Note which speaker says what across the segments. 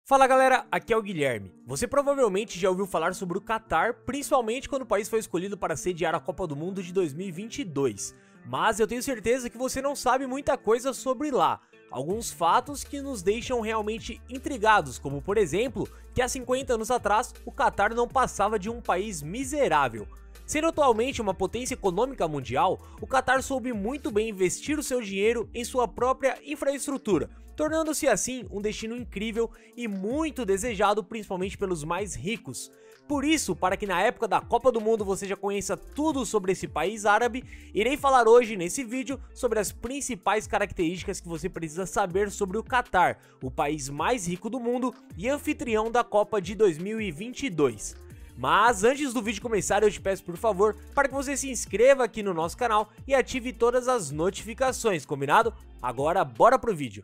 Speaker 1: Fala galera, aqui é o Guilherme. Você provavelmente já ouviu falar sobre o Catar, principalmente quando o país foi escolhido para sediar a Copa do Mundo de 2022. Mas eu tenho certeza que você não sabe muita coisa sobre lá. Alguns fatos que nos deixam realmente intrigados, como por exemplo, que há 50 anos atrás o Catar não passava de um país miserável. Sendo atualmente uma potência econômica mundial, o Catar soube muito bem investir o seu dinheiro em sua própria infraestrutura, tornando-se assim um destino incrível e muito desejado principalmente pelos mais ricos. Por isso, para que na época da Copa do Mundo você já conheça tudo sobre esse país árabe, irei falar hoje nesse vídeo sobre as principais características que você precisa saber sobre o Catar, o país mais rico do mundo e anfitrião da Copa de 2022. Mas antes do vídeo começar, eu te peço por favor para que você se inscreva aqui no nosso canal e ative todas as notificações, combinado? Agora bora pro vídeo!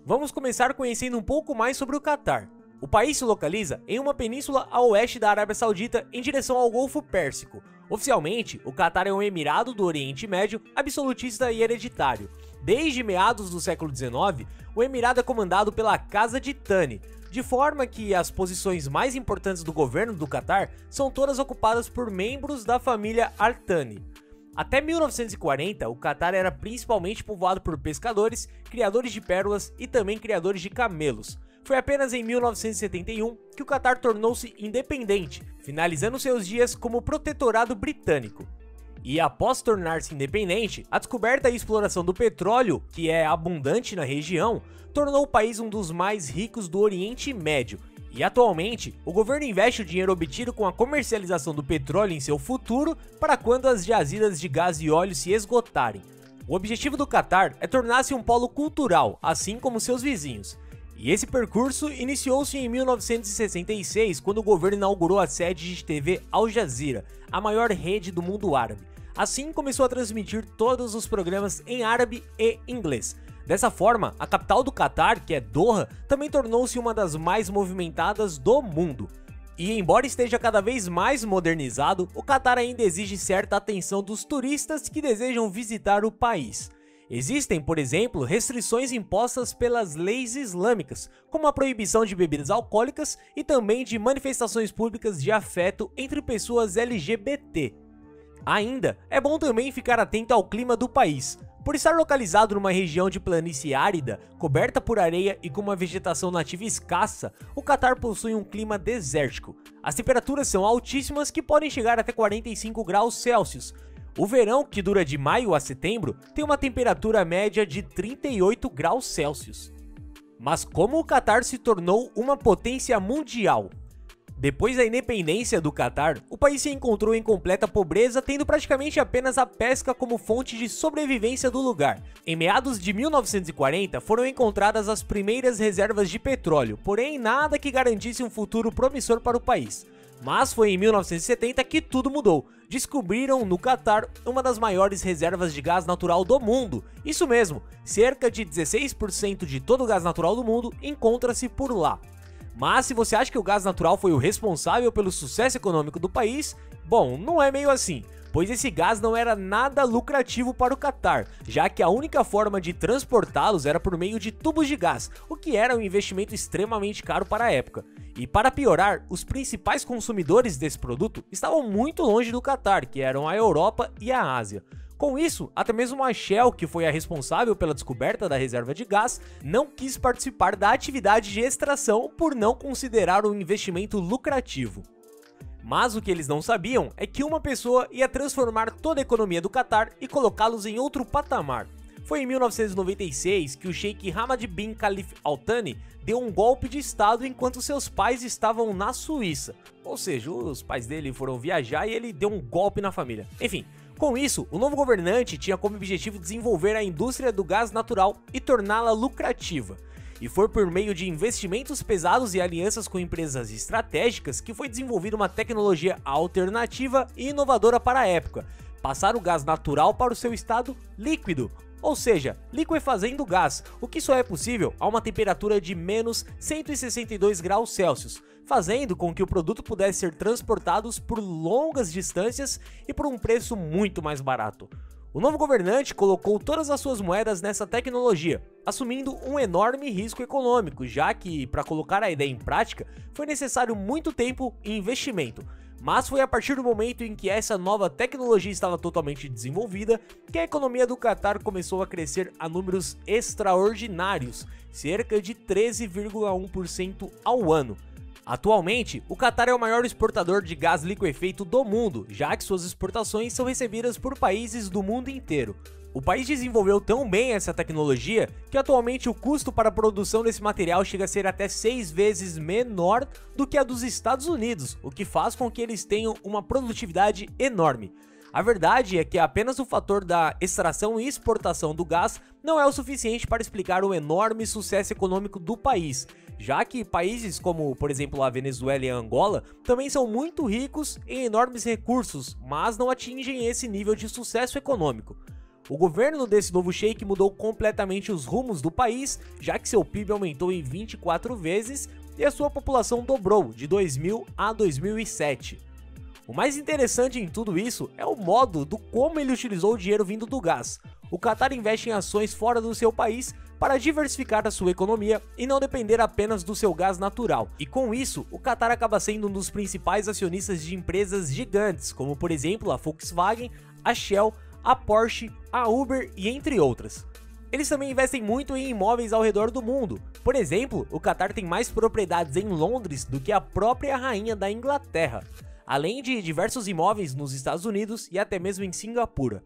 Speaker 1: Vamos começar conhecendo um pouco mais sobre o Catar. O país se localiza em uma península a oeste da Arábia Saudita em direção ao Golfo Pérsico. Oficialmente, o Catar é um emirado do Oriente Médio, absolutista e hereditário. Desde meados do século XIX, o emirado é comandado pela Casa de Thani, de forma que as posições mais importantes do governo do Catar são todas ocupadas por membros da família Al Thani. Até 1940, o Catar era principalmente povoado por pescadores, criadores de pérolas e também criadores de camelos. Foi apenas em 1971 que o Catar tornou-se independente, finalizando seus dias como protetorado britânico. E após tornar-se independente, a descoberta e exploração do petróleo, que é abundante na região, tornou o país um dos mais ricos do Oriente Médio. E atualmente, o governo investe o dinheiro obtido com a comercialização do petróleo em seu futuro para quando as jazidas de gás e óleo se esgotarem. O objetivo do Catar é tornar-se um polo cultural, assim como seus vizinhos. E esse percurso iniciou-se em 1966, quando o governo inaugurou a sede de TV Al Jazeera, a maior rede do mundo árabe. Assim começou a transmitir todos os programas em árabe e inglês. Dessa forma, a capital do Catar, que é Doha, também tornou-se uma das mais movimentadas do mundo. E embora esteja cada vez mais modernizado, o Catar ainda exige certa atenção dos turistas que desejam visitar o país. Existem, por exemplo, restrições impostas pelas leis islâmicas, como a proibição de bebidas alcoólicas e também de manifestações públicas de afeto entre pessoas LGBT. Ainda, é bom também ficar atento ao clima do país. Por estar localizado numa região de planície árida, coberta por areia e com uma vegetação nativa escassa, o Catar possui um clima desértico. As temperaturas são altíssimas que podem chegar até 45 graus Celsius. O verão, que dura de maio a setembro, tem uma temperatura média de 38 graus Celsius. Mas como o Catar se tornou uma potência mundial? Depois da independência do Catar, o país se encontrou em completa pobreza, tendo praticamente apenas a pesca como fonte de sobrevivência do lugar. Em meados de 1940, foram encontradas as primeiras reservas de petróleo, porém nada que garantisse um futuro promissor para o país. Mas foi em 1970 que tudo mudou. Descobriram no Catar uma das maiores reservas de gás natural do mundo. Isso mesmo, cerca de 16% de todo o gás natural do mundo encontra-se por lá. Mas se você acha que o gás natural foi o responsável pelo sucesso econômico do país, bom, não é meio assim, pois esse gás não era nada lucrativo para o Catar, já que a única forma de transportá-los era por meio de tubos de gás, o que era um investimento extremamente caro para a época. E para piorar, os principais consumidores desse produto estavam muito longe do Catar, que eram a Europa e a Ásia. Com isso, até mesmo a Shell, que foi a responsável pela descoberta da reserva de gás, não quis participar da atividade de extração por não considerar o investimento lucrativo. Mas o que eles não sabiam é que uma pessoa ia transformar toda a economia do Catar e colocá-los em outro patamar. Foi em 1996 que o Sheikh Hamad bin Khalifa Al Thani deu um golpe de estado enquanto seus pais estavam na Suíça. Ou seja, os pais dele foram viajar e ele deu um golpe na família. Enfim, com isso, o novo governante tinha como objetivo desenvolver a indústria do gás natural e torná-la lucrativa. E foi por meio de investimentos pesados e alianças com empresas estratégicas que foi desenvolvida uma tecnologia alternativa e inovadora para a época: passar o gás natural para o seu estado líquido, ou seja, liquefazendo o gás, o que só é possível a uma temperatura de menos 162 graus Celsius, fazendo com que o produto pudesse ser transportado por longas distâncias e por um preço muito mais barato. O novo governante colocou todas as suas moedas nessa tecnologia, assumindo um enorme risco econômico, já que, para colocar a ideia em prática, foi necessário muito tempo e investimento. Mas foi a partir do momento em que essa nova tecnologia estava totalmente desenvolvida que a economia do Catar começou a crescer a números extraordinários, cerca de 13,1% ao ano. Atualmente, o Catar é o maior exportador de gás liquefeito do mundo, já que suas exportações são recebidas por países do mundo inteiro. O país desenvolveu tão bem essa tecnologia que atualmente o custo para a produção desse material chega a ser até 6 vezes menor do que a dos Estados Unidos, o que faz com que eles tenham uma produtividade enorme. A verdade é que apenas o fator da extração e exportação do gás não é o suficiente para explicar o enorme sucesso econômico do país, já que países como, por exemplo, a Venezuela e a Angola também são muito ricos em enormes recursos, mas não atingem esse nível de sucesso econômico. O governo desse novo sheik mudou completamente os rumos do país, já que seu PIB aumentou em 24 vezes e a sua população dobrou de 2000 a 2007. O mais interessante em tudo isso é o modo do como ele utilizou o dinheiro vindo do gás. O Catar investe em ações fora do seu país para diversificar a sua economia e não depender apenas do seu gás natural. E com isso, o Catar acaba sendo um dos principais acionistas de empresas gigantes, como por exemplo a Volkswagen, a Shell, a Porsche, a Uber e entre outras. Eles também investem muito em imóveis ao redor do mundo. Por exemplo, o Catar tem mais propriedades em Londres do que a própria rainha da Inglaterra, além de diversos imóveis nos Estados Unidos e até mesmo em Singapura.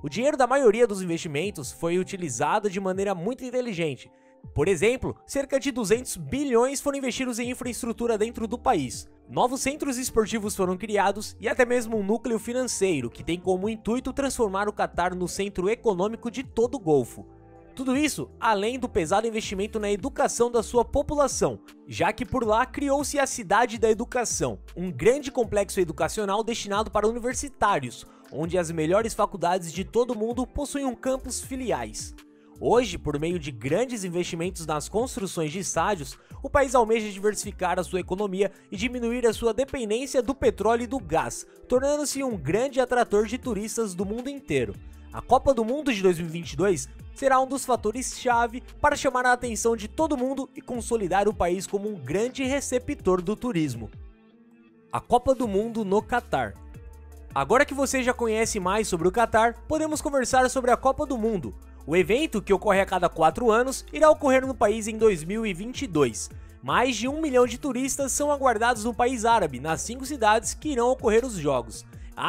Speaker 1: O dinheiro da maioria dos investimentos foi utilizado de maneira muito inteligente. Por exemplo, cerca de 200 bilhões foram investidos em infraestrutura dentro do país. Novos centros esportivos foram criados e até mesmo um núcleo financeiro que tem como intuito transformar o Catar no centro econômico de todo o Golfo. Tudo isso além do pesado investimento na educação da sua população, já que por lá criou-se a Cidade da Educação, um grande complexo educacional destinado para universitários, onde as melhores faculdades de todo o mundo possuem um campus filiais. Hoje, por meio de grandes investimentos nas construções de estádios, o país almeja diversificar a sua economia e diminuir a sua dependência do petróleo e do gás, tornando-se um grande atrator de turistas do mundo inteiro. A Copa do Mundo de 2022 será um dos fatores-chave para chamar a atenção de todo mundo e consolidar o país como um grande receptor do turismo. A Copa do Mundo no Catar. Agora que você já conhece mais sobre o Catar, podemos conversar sobre a Copa do Mundo. O evento, que ocorre a cada 4 anos, irá ocorrer no país em 2022. Mais de 1 milhão de turistas são aguardados no país árabe, nas 5 cidades que irão ocorrer os jogos.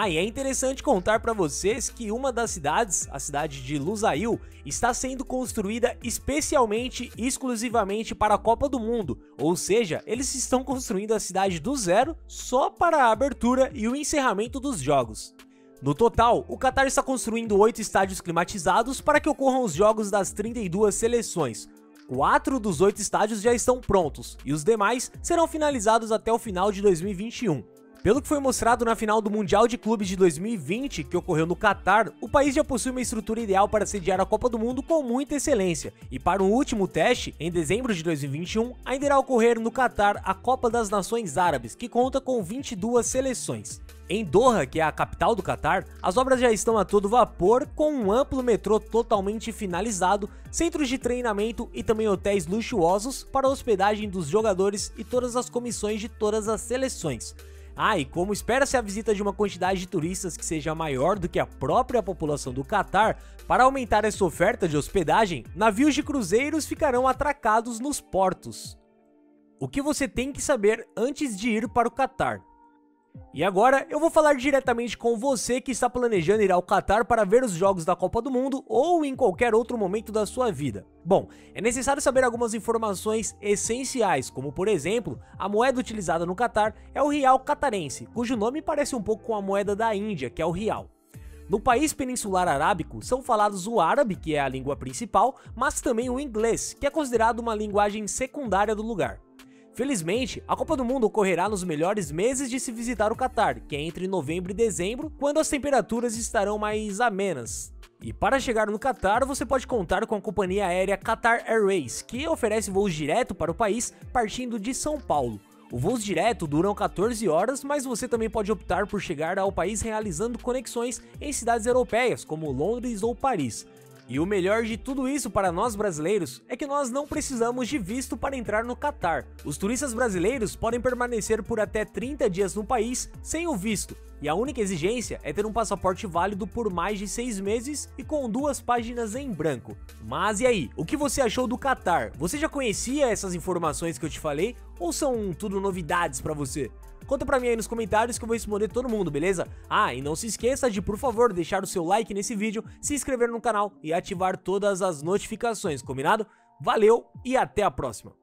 Speaker 1: E é interessante contar para vocês que uma das cidades, a cidade de Lusail, está sendo construída especialmente e exclusivamente para a Copa do Mundo, ou seja, eles estão construindo a cidade do zero só para a abertura e o encerramento dos jogos. No total, o Catar está construindo 8 estádios climatizados para que ocorram os jogos das 32 seleções. 4 dos 8 estádios já estão prontos e os demais serão finalizados até o final de 2021. Pelo que foi mostrado na final do Mundial de Clubes de 2020, que ocorreu no Catar, o país já possui uma estrutura ideal para sediar a Copa do Mundo com muita excelência. E para um último teste, em dezembro de 2021, ainda irá ocorrer no Catar a Copa das Nações Árabes, que conta com 22 seleções. Em Doha, que é a capital do Catar, as obras já estão a todo vapor, com um amplo metrô totalmente finalizado, centros de treinamento e também hotéis luxuosos para a hospedagem dos jogadores e todas as comissões de todas as seleções. E como espera-se a visita de uma quantidade de turistas que seja maior do que a própria população do Catar, para aumentar essa oferta de hospedagem, navios de cruzeiros ficarão atracados nos portos. O que você tem que saber antes de ir para o Catar? E agora eu vou falar diretamente com você que está planejando ir ao Catar para ver os jogos da Copa do Mundo ou em qualquer outro momento da sua vida. Bom, é necessário saber algumas informações essenciais, como por exemplo, a moeda utilizada no Catar é o real catarense, cujo nome parece um pouco com a moeda da Índia, que é o real. No país peninsular arábico são falados o árabe, que é a língua principal, mas também o inglês, que é considerado uma linguagem secundária do lugar. Felizmente, a Copa do Mundo ocorrerá nos melhores meses de se visitar o Catar, que é entre novembro e dezembro, quando as temperaturas estarão mais amenas. E para chegar no Catar, você pode contar com a companhia aérea Qatar Airways, que oferece voos direto para o país partindo de São Paulo. Os voos direto duram 14 horas, mas você também pode optar por chegar ao país realizando conexões em cidades europeias, como Londres ou Paris. E o melhor de tudo isso para nós brasileiros é que nós não precisamos de visto para entrar no Catar. Os turistas brasileiros podem permanecer por até 30 dias no país sem o visto, e a única exigência é ter um passaporte válido por mais de 6 meses e com 2 páginas em branco. Mas e aí, o que você achou do Catar? Você já conhecia essas informações que eu te falei ou são tudo novidades para você? Conta pra mim aí nos comentários que eu vou responder todo mundo, beleza? Ah, e não se esqueça de, por favor, deixar o seu like nesse vídeo, se inscrever no canal e ativar todas as notificações, combinado? Valeu e até a próxima!